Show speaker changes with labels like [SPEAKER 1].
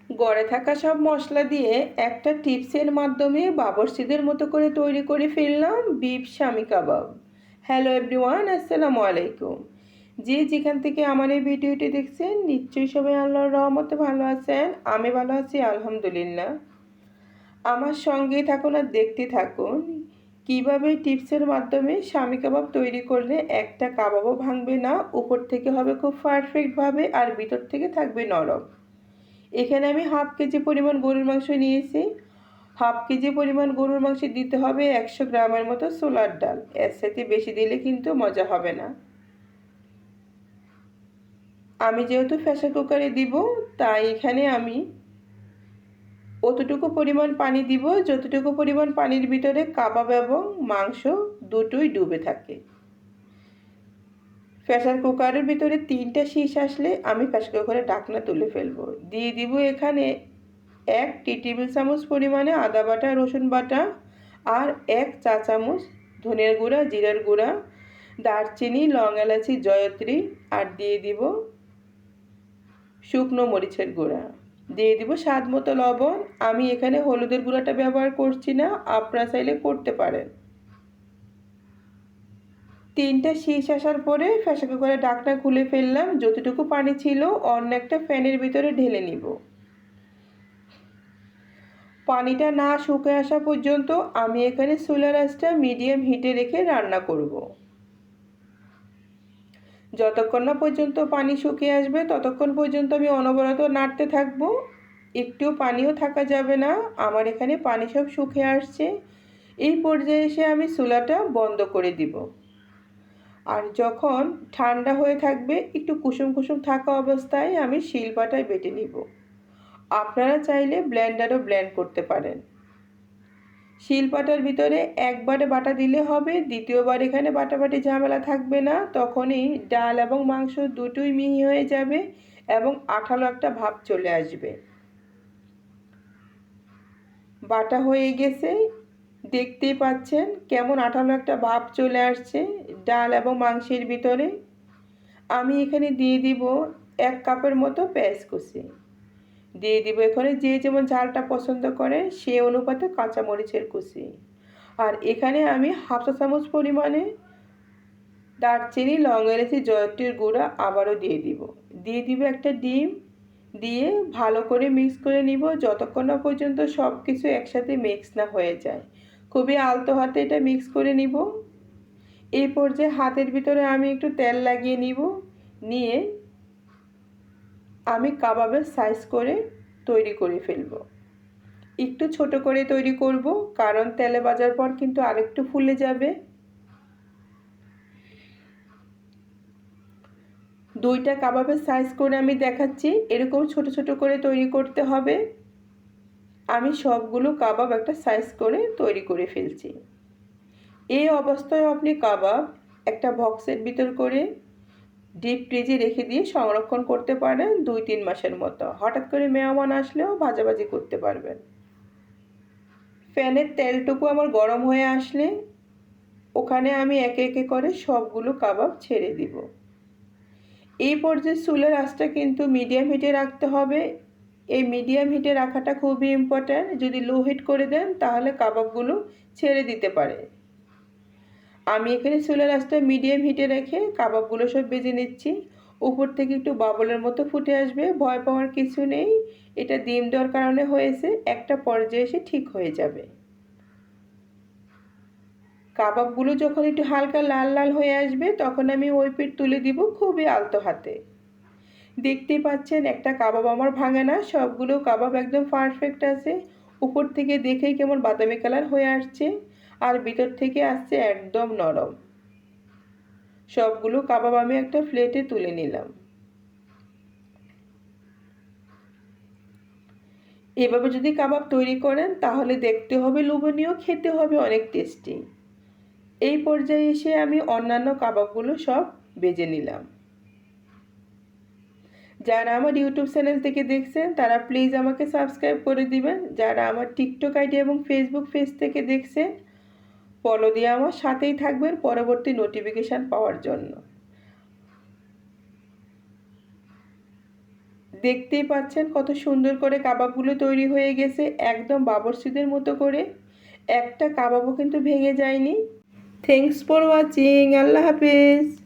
[SPEAKER 1] গড়ে থাকা সব মশলা দিয়ে একটা টিপসের মাধ্যমে বাবরচিদের মতো করে তৈরি করে ফেললাম বিফ শামি কাবাব। হ্যালো এভরিওয়ান, আসসালামু আলাইকুম। যে যেখান থেকে আমার এই ভিডিওটি দেখছেন নিশ্চয়ই সবাই আল্লাহর রহমতে ভালো আছেন। আমি ভালো আছি আলহামদুলিল্লাহ। আমার সঙ্গেই থাকুন আর দেখতে থাকুন কিভাবে টিপসের মাধ্যমে শামি কাবাব তৈরি করলে একটা কাবাবও ভাঙবে না, উপর থেকে হবে খুব পারফেক্টভাবে আর ভিতর থেকে থাকবে নরম। এখানে আমি হাফ কেজি পরিমাণ গরুর মাংস নিয়েছি। হাফ কেজি পরিমাণ গরুর মাংসে দিতে হবে 100 গ্রামের মতো ছোলার ডাল। এর সাথে বেশি দিলে কিন্তু মজা হবে না। আমি যেহেতু প্রেসার কুকারে দিব, তাই এখানে আমি অতটুকু পরিমাণ পানি দিব যতটুকু পরিমাণ পানির ভিতরে কাবাব এবং মাংস দুটোই ডুবে থাকে। প্রেসার কুকারের ভিতরে 3টা শীষ আসলে আমি প্রেসার কুকারের ঢাকনা তুলে ফেলবো। দিয়ে দিব এখানে 1 টেবিল চামচ পরিমাণে আদা বাটা, রসুন বাটা আর 1 চা চামচ ধনের গুঁড়া, জিরার গুঁড়া, দারচিনি, লং, এলাচি, জয়ত্রী আর দিয়ে দিব শুকনো মরিচের গুঁড়া। দিয়ে দিব স্বাদ মতো লবণ। আমি এখানে হলুদের গুঁড়াটা ব্যবহার করছি না, আপনারা চাইলে করতে পারেন। 3টা শীষ আসার পরে প্রেসার কুকারের ঢাকনা খুলে ফেললাম। যতটুকু পানি ছিল অন্য একটা ফ্যানের ভিতরে ঢেলে নিব। পানিটা না শুকিয়ে আসা পর্যন্ত আমি এখানে চুলার আঁচটা মিডিয়াম হিটে রেখে রান্না করব। যতক্ষণ না পর্যন্ত পানি শুকিয়ে আসবে ততক্ষণ পর্যন্ত আমি অনবরত নাড়তে থাকব। একটু পানিও থাকা যাবে না। আমার এখানে পানি সব শুকিয়ে আসছে। এই পর্যায়ে এসে আমি চুলাটা বন্ধ করে দিব। আর যখন ঠান্ডা হয়ে থাকবে, একটু কুসুম কুসুম থাকা অবস্থায় আমি শিলপাটায় বেটে নিব। আপনারা চাইলে ব্লেন্ডারও ব্লেন্ড করতে পারেন। শিলপাটার ভিতরে একবারে বাটা দিলে হবে, দ্বিতীয়বার এখানে বাটাবাটি ঝামেলা থাকবে না। তখনই ডাল এবং মাংস দুটোই মিহি হয়ে যাবে এবং আঠালো একটা ভাব চলে আসবে। বাটা হয়ে গেছে, দেখতেই পাচ্ছেন কেমন আঠালো একটা ভাব চলে আসছে ডাল এবং মাংসের ভিতরে। আমি এখানে দিয়ে দিব 1 কাপের মতো পেঁয়াজ কুচি। দিয়ে দিব এখানে যে যেমন ঝালটা পছন্দ করে সে অনুপাতে কাঁচামরিচের কুচি। আর এখানে আমি হাফ চা চামচ পরিমাণে দারচিনি, লং, এলাচি, জয়ত্রীর গুঁড়া আবারও দিয়ে দিব। দিয়ে দিব একটা ডিম। দিয়ে ভালো করে মিক্স করে নিব যতক্ষণ না পর্যন্ত সব কিছু একসাথে মিক্স না হয়ে যায়। খুবই আলতো হাতে এটা মিক্স করে নিব। এই পর্যায়ে হাতের ভিতরে আমি একটু তেল লাগিয়ে নিব। নিয়ে আমি কাবাবের সাইজ করে তৈরি করে ফেলব। একটু ছোট করে তৈরি করব, কারণ তেলে ভাজার পর কিন্তু আরেকটু ফুলে যাবে। 2টা কাবাবের সাইজ করে আমি দেখাচ্ছি, এরকম ছোট ছোট করে তৈরি করতে হবে। আমি সবগুলো কাবাব একটা সাইজ করে তৈরি করে ফেলছি। এই অবস্থায় আপনি কাবাব একটা বক্সের ভিতর করে ডিপ ফ্রিজে রেখে দিয়ে সংরক্ষণ করতে পারেন 2-3 মাসের মতো। হঠাৎ করে মেহমান আসলেও ভাজাভাজি করতে পারবেন। প্যানের তেলটুকু আমার গরম হয়ে আসলে ওখানে আমি একে একে করে সবগুলো কাবাব ছেড়ে দিব। এই পর্যায়ে চুলার আঁচটা কিন্তু মিডিয়াম হিটে রাখতে হবে। এই মিডিয়াম হিটে রাখাটা খুবই ইম্পর্ট্যান্ট। যদি লো হিট করে দেন তাহলে কাবাবগুলো ছেড়ে দিতে পারে। আমি এখানে চুলার আঁচটা মিডিয়াম হিটে রেখে কাবাবগুলো সব ভেজে নিচ্ছি। উপর থেকে একটু বাবলের মতো ফুটে আসবে, ভয় পাওয়ার কিছু নেই। এটা ডিম দেওয়ার কারণে হয়েছে, একটা পর্যায়ে এসে ঠিক হয়ে যাবে। কাবাবগুলো যখন একটু হালকা লাল লাল হয়ে আসবে তখন আমি ওই পিঠ তুলে দিব খুবই আলতো হাতে। দেখতেই পাচ্ছেন একটা কাবাব আমার ভাঙে না, সবগুলো কাবাব একদম পারফেক্ট আছে। উপর থেকে দেখেই কেমন বাদামি কালার হয়ে আসছে আর ভিতর থেকে আসছে একদম নরম। সবগুলো কাবাব আমি একটা প্লেটে তুলে নিলাম। এভাবে যদি কাবাব তৈরি করেন তাহলে দেখতে হবে লোভনীয়, খেতে হবে অনেক টেস্টি। এই পর্যায়ে এসে আমি অন্যান্য কাবাবগুলো সব ভেজে নিলাম। যারা আমার ইউটিউব চ্যানেল থেকে দেখছেন তারা প্লিজ আমাকে সাবস্ক্রাইব করে দিবেন। যারা আমার টিকটক আইডি এবং ফেসবুক পেজ থেকে দেখছেন ফলো দিয়ে আমার সাথেই থাকবেন পরবর্তী নোটিফিকেশান পাওয়ার জন্য। দেখতেই পাচ্ছেন কত সুন্দর করে কাবাবগুলো তৈরি হয়ে গেছে, একদম বাবরসিদের মতো করে। একটা কাবাবও কিন্তু ভেঙে যায়নি। Thanks for watching. আল্লাহ হাফেজ।